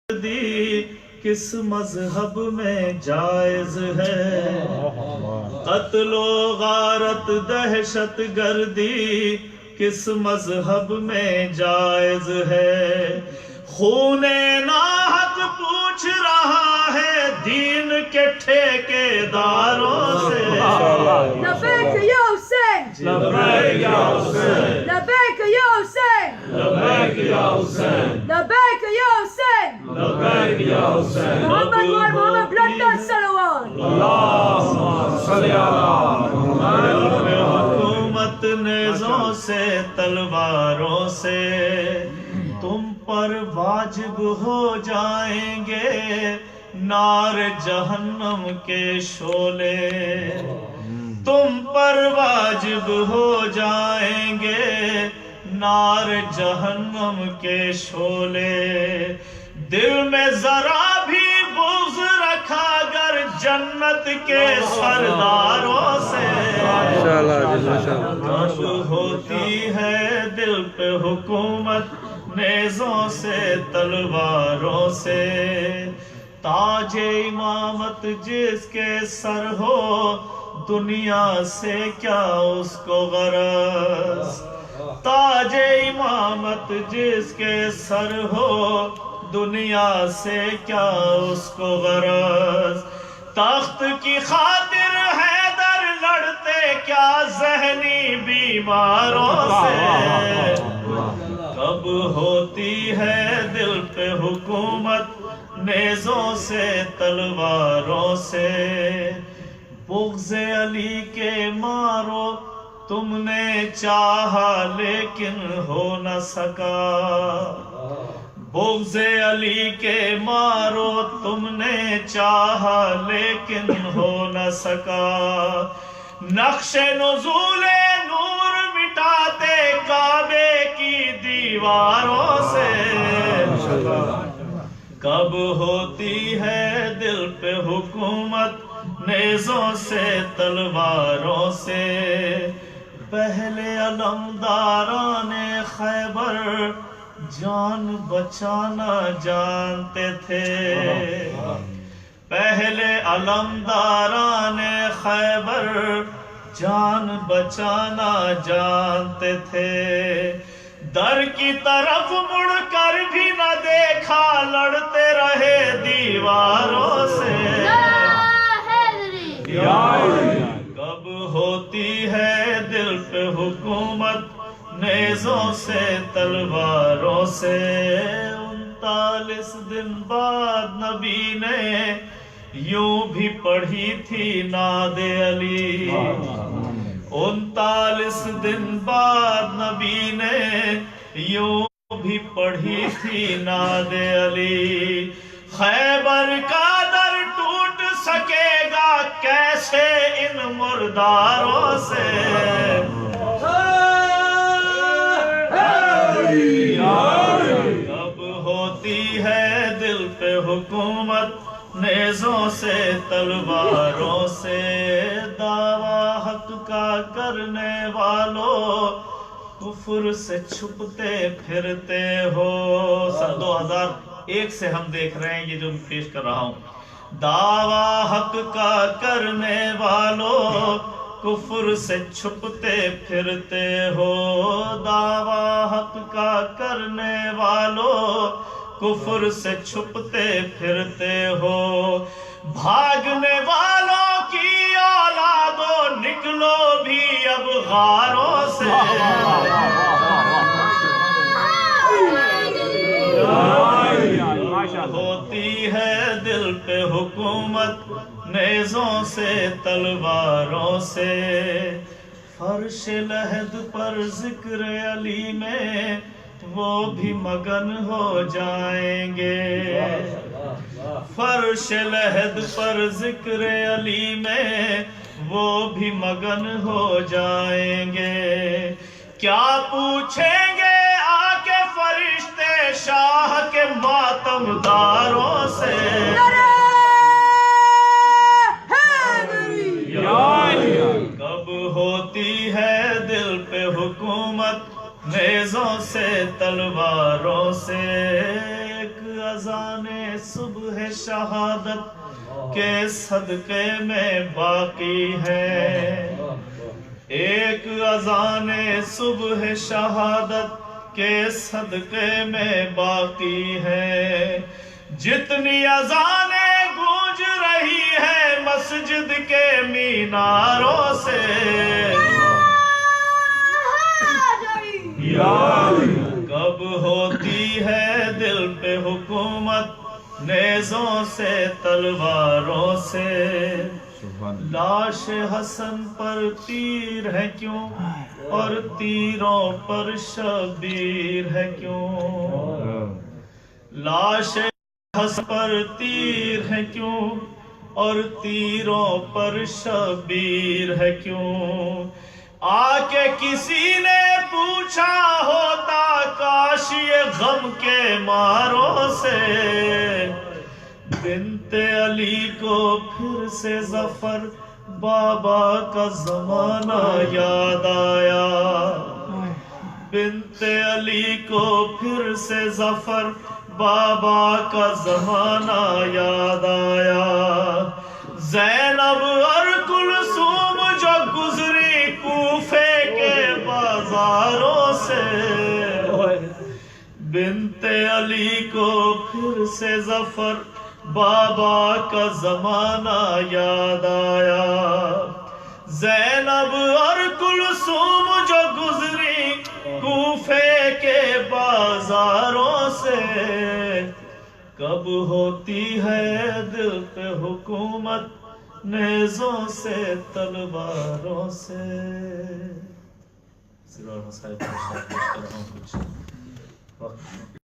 دی کس مذہب میں جائز ہے؟ قتل و غارت دہشت گردی کس مذہب میں جائز ہے؟ خون ناحق پوچھ رہا ہے دین کے ٹھیکے داروں سے۔ لبیک یا حسین، لبیک یا حسین، لبیک یا حسین، لبیک یا حسین، لبیک یا حسین، لبیک یا حسین۔ محمد و محمد بلند صلوات۔ اللہم صلی علی محمد۔ حکومت نیزوں سے تلواروں سے تم پر واجب ہو جائیں گے نار جہنم کے شعلے، تم پر واجب ہو جائیں گے نار جہنم کے شعلے۔ دل میں ذرا بھی بغض رکھا گر جنت کے سرداروں سے، کب ہوتی ہے دل پہ حکومت نیزوں سے تلواروں سے۔ تاج امامت جس کے سر ہو دنیا سے کیا اس کو غرض، تاج امامت جس کے سر ہو دنیا سے کیا اس کو غرض۔ تخت کی خاطر حیدر لڑتے کیا ذہنی بیماروں سے، کب ہوتی ہے دل پہ حکومت نیزوں سے تلواروں سے۔ بغض علی کے مارو تم نے چاہا لیکن ہو نہ سکا، بغض علی کے مارو تم نے چاہا لیکن ہو نہ سکا۔ نقش نزول نور مٹاتے کعبے کی دیواروں سے، کب ہوتی ہے دل پہ حکومت نیزوں سے تلواروں سے۔ پہلے علمداران خیبر جان بچانا جانتے تھے، پہلے علمداران خیبر جان بچانا جانتے تھے۔ در کی طرف مڑ کر بھی نہ دیکھا لڑتے رہے دیواروں سے، کب ہوتی ہے دل پہ حکومت نیزوں سے تلواروں سے۔ 39 دن بعد نبی نے یوں بھی پڑھی تھی نعت علی، 39 دن بعد نبی نے یوں بھی پڑھی تھی نعت علی۔ خیبر کا در ٹوٹ سکے گا کیسے ان مرداروں سے، کب ہوتی ہے دل پہ حکومت نیزوں سے تلواروں سے۔ دعویٰ حق کا کرنے والوں کفر سے چھپتے پھرتے ہو۔ سن 2001 سے ہم دیکھ رہے ہیں یہ جو پیش کر رہا ہوں۔ دعویٰ حق کا کرنے والوں کفر سے چھپتے پھرتے ہو، دعویٰ حق کا کرنے والوں کفر سے چھپتے پھرتے ہو۔ بھاگنے والوں کی اولادوں نکلو بھی اب غاروں سے، ہوتی ہے دل پہ حکومت نیزوں سے تلواروں سے۔ فرش لحد پر ذکر علی میں وہ بھی مگن ہو جائیں گے، فرش لحد پر ذکر علی میں وہ بھی مگن ہو جائیں گے۔ کیا پوچھیں گے آ کے فرشتے شاہ کے ماتم داروں سے، کب ہوتی ہے دل پہ حکومت نیزوں سے تلواروں سے۔ ایک اذان صبح شہادت کے صدقے میں باقی ہے، ایک اذان صبح شہادت کے صدقے میں باقی ہے، جتنی اذانیں گونج رہی ہے مسجد کے میناروں سے، کب ہوتی ہے دل پہ حکومت نیزوں سے تلواروں سے، لاش حسن پر تیر ہے کیوں اور تیروں پر شبیر ہے کیوں، لاش حسن پر تیر ہے کیوں اور تیروں پر شبیر ہے کیوں، آ کے کسی نے پوچھا ہوتا کاش یہ غم کے ماروں سے، بنت علی کو پھر سے ظفر بابا کا زمانہ یاد آیا، بنت علی کو پھر سے ظفر بابا کا زمانہ یاد آیا، زینب اور کلثوم جو گزری کوفے کے بازاروں سے، بنت علی کو پھر سے ظفر بابا کا زمانہ یاد آیا، زینب اور کلثوم جو گزری کوفے کے بازاروں سے، کب ہوتی ہے دل پہ حکومت نیزوں سے تلواروں سے۔ سرور مسائل پر شاید پیش کر رہا ہوں کچھ وقت